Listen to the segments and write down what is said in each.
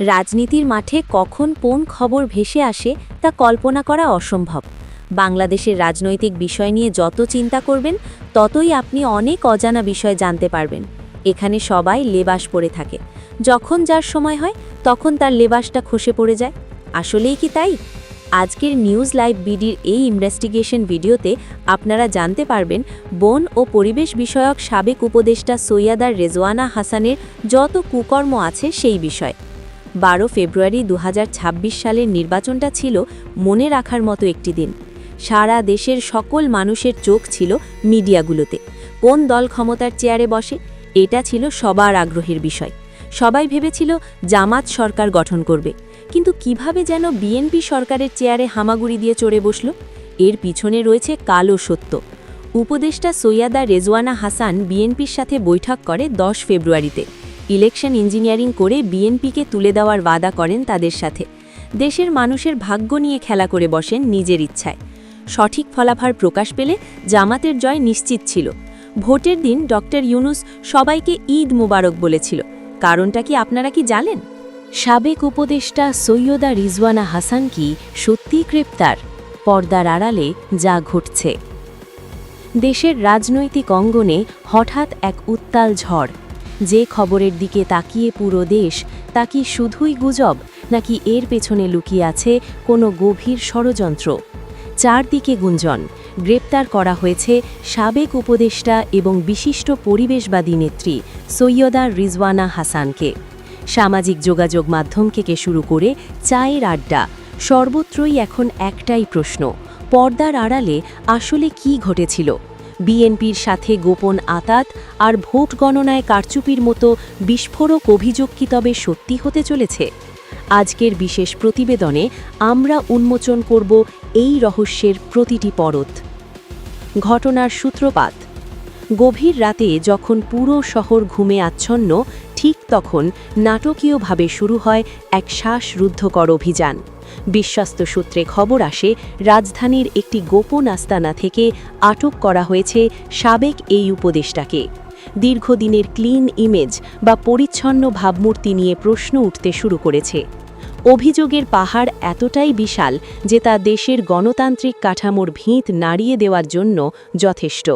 রাজনীতির মাঠে কখন কোন খবর ভেসে আসে তা কল্পনা করা অসম্ভব। বাংলাদেশের রাজনৈতিক বিষয় নিয়ে যত চিন্তা করবেন ততই আপনি অনেক অজানা বিষয় জানতে পারবেন। এখানে সবাই লেবাস পরে থাকে, যখন যার সময় হয় তখন তার লেবাসটা খসে পড়ে যায়। আসলেই কি তাই? আজকের নিউজ লাইভ বিডির এই ইনভেস্টিগেশন ভিডিওতে আপনারা জানতে পারবেন বন ও পরিবেশ বিষয়ক সাবেক উপদেষ্টা সৈয়দা রেজওয়ানা হাসানের যত কুকর্ম আছে সেই বিষয়। 12 ফেব্রুয়ারি 2026 সালের নির্বাচনটা ছিল মনে রাখার মতো একটি দিন। সারা দেশের সকল মানুষের চোখ ছিল মিডিয়াগুলোতে। কোন দল ক্ষমতার চেয়ারে বসে, এটা ছিল সবার আগ্রহের বিষয়। সবাই ভেবেছিল জামাত সরকার গঠন করবে, কিন্তু কিভাবে যেন বিএনপি সরকারের চেয়ারে হামাগুড়ি দিয়ে চড়ে বসল, এর পিছনে রয়েছে কালো সত্য। উপদেষ্টা সৈয়দা রেজওয়ানা হাসান বিএনপির সাথে বৈঠক করে 10 ফেব্রুয়ারিতে। ইলেকশন ইঞ্জিনিয়ারিং করে বিএনপিকে তুলে দেওয়ার ওয়াদা করেন তাদের সাথে। দেশের মানুষের ভাগ্য নিয়ে খেলা করে বসেন নিজের ইচ্ছায়। সঠিক ফলাফল প্রকাশ পেলে জামাতের জয় নিশ্চিত ছিল। ভোটের দিন ডক্টর ইউনুস সবাইকে ঈদ মুবারক বলেছিল। কারণটা কি আপনারা কি জানেন? সাবেক উপদেষ্টা সৈয়দা রিজওয়ানা হাসান কি সত্যিই গ্রেপ্তার? পর্দার আড়ালে যা ঘটছে। দেশের রাজনৈতিক অঙ্গনে হঠাৎ এক উত্তাল ঝড়। যে খবরের দিকে তাকিয়ে পুরো দেশ, তা কি শুধুই গুজব, নাকি এর পেছনে লুকিয়ে আছে কোনো গভীর ষড়যন্ত্র? চারদিকে গুঞ্জন। গ্রেপ্তার করা হয়েছে সাবেক উপদেষ্টা এবং বিশিষ্ট পরিবেশবাদী নেত্রী সৈয়দা রিজওয়ানা হাসানকে। সামাজিক যোগাযোগ মাধ্যম থেকে শুরু করে চায়ের আড্ডা, সর্বত্রই এখন একটাই প্রশ্ন: পর্দার আড়ালে আসলে কি ঘটেছিল? বিএনপির সাথে গোপন আঁতাত আর ভোট গণনায় কারচুপির মতো বিস্ফোরক অভিযোগ কি তবে সত্যি হতে চলেছে? আজকের বিশেষ প্রতিবেদনে আমরা উন্মোচন করব এই রহস্যের প্রতিটি পরত। ঘটনার সূত্রপাত: গভীর রাতে যখন পুরো শহর ঘুমে আচ্ছন্ন, ঠিক তখন নাটকীয়ভাবে শুরু হয় এক শ্বাসরুদ্ধকর অভিযান। বিশ্বস্ত সূত্রে খবর আসে রাজধানীর একটি গোপন আস্তানা থেকে আটক করা হয়েছে সাবেক এই উপদেষ্টাকে। দীর্ঘদিনের ক্লিন ইমেজ বা পরিচ্ছন্ন ভাবমূর্তি নিয়ে প্রশ্ন উঠতে শুরু করেছে। অভিযোগের পাহাড় এতটাই বিশাল যে তা দেশের গণতান্ত্রিক কাঠামোর ভিত নাড়িয়ে দেওয়ার জন্য যথেষ্ট।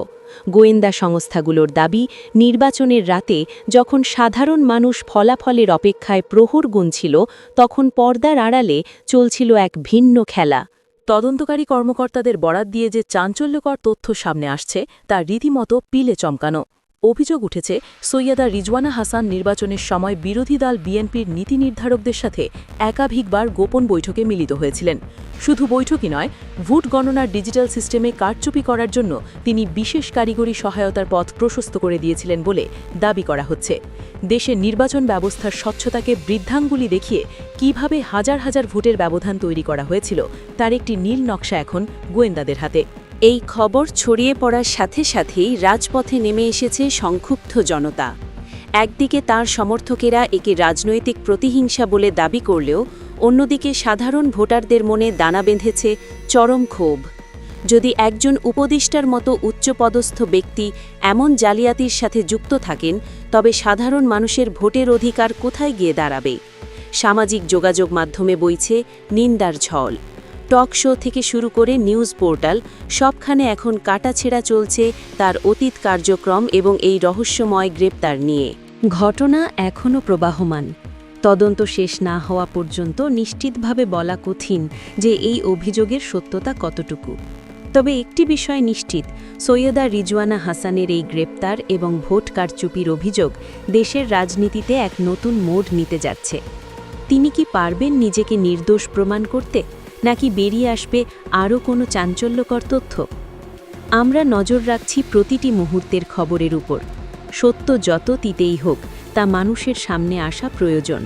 গোয়েন্দা সংস্থাগুলোর দাবি, নির্বাচনের রাতে যখন সাধারণ মানুষ ফলাফলের অপেক্ষায় প্রহর গুনছিল, তখন পর্দার আড়ালে চলছিল এক ভিন্ন খেলা। তদন্তকারী কর্মকর্তাদের বরাত দিয়ে যে চাঞ্চল্যকর তথ্য সামনে আসছে তা রীতিমতো পিলে চমকানো। অভিযোগ উঠেছে সৈয়দা রিজওয়ানা হাসান নির্বাচনের সময় বিরোধী দল বিএনপির নীতি নির্ধারকদের সাথে একাধিকবার গোপন বৈঠকে মিলিত হয়েছিলেন। শুধু বৈঠকই নয়, ভোট গণনার ডিজিটাল সিস্টেমে কারচুপি করার জন্য তিনি বিশেষ কারিগরি সহায়তার পথ প্রশস্ত করে দিয়েছিলেন বলে দাবি করা হচ্ছে। দেশের নির্বাচন ব্যবস্থার স্বচ্ছতাকে বৃদ্ধাঙ্গুলি দেখিয়ে কিভাবে হাজার হাজার ভোটের ব্যবধান তৈরি করা হয়েছিল তার একটি নীল নকশা এখন গোয়েন্দাদের হাতে। এই খবর ছড়িয়ে পড়ার সাথে সাথেই রাজপথে নেমে এসেছে সংক্ষুব্ধ জনতা। একদিকে তার সমর্থকেরা একে রাজনৈতিক প্রতিহিংসা বলে দাবি করলেও অন্যদিকে সাধারণ ভোটারদের মনে দানা বেঁধেছে চরম ক্ষোভ। যদি একজন উপদেষ্টার মতো উচ্চপদস্থ ব্যক্তি এমন জালিয়াতির সাথে যুক্ত থাকেন, তবে সাধারণ মানুষের ভোটের অধিকার কোথায় গিয়ে দাঁড়াবে? সামাজিক যোগাযোগ মাধ্যমে বইছে নিন্দার ঝড়। টক শো থেকে শুরু করে নিউজ পোর্টাল, সবখানে এখন কাটাছেঁড়া চলছে তার অতীত কার্যক্রম এবং এই রহস্যময় গ্রেপ্তার নিয়ে। ঘটনা এখনও প্রবাহমান। তদন্ত শেষ না হওয়া পর্যন্ত নিশ্চিতভাবে বলা কঠিন যে এই অভিযোগের সত্যতা কতটুকু। তবে একটি বিষয় নিশ্চিত, সৈয়দা রিজওয়ানা হাসানের এই গ্রেপ্তার এবং ভোট কারচুপির অভিযোগ দেশের রাজনীতিতে এক নতুন মোড় নিতে যাচ্ছে। তিনি কি পারবেন নিজেকে নির্দোষ প্রমাণ করতে, নাকি বেরিয়ে আসবে আরও কোনো চাঞ্চল্যকর তথ্য? আমরা নজর রাখছি প্রতিটি মুহূর্তের খবরের উপর। সত্য যত তিতেই হোক, তা মানুষের সামনে আসা প্রয়োজন।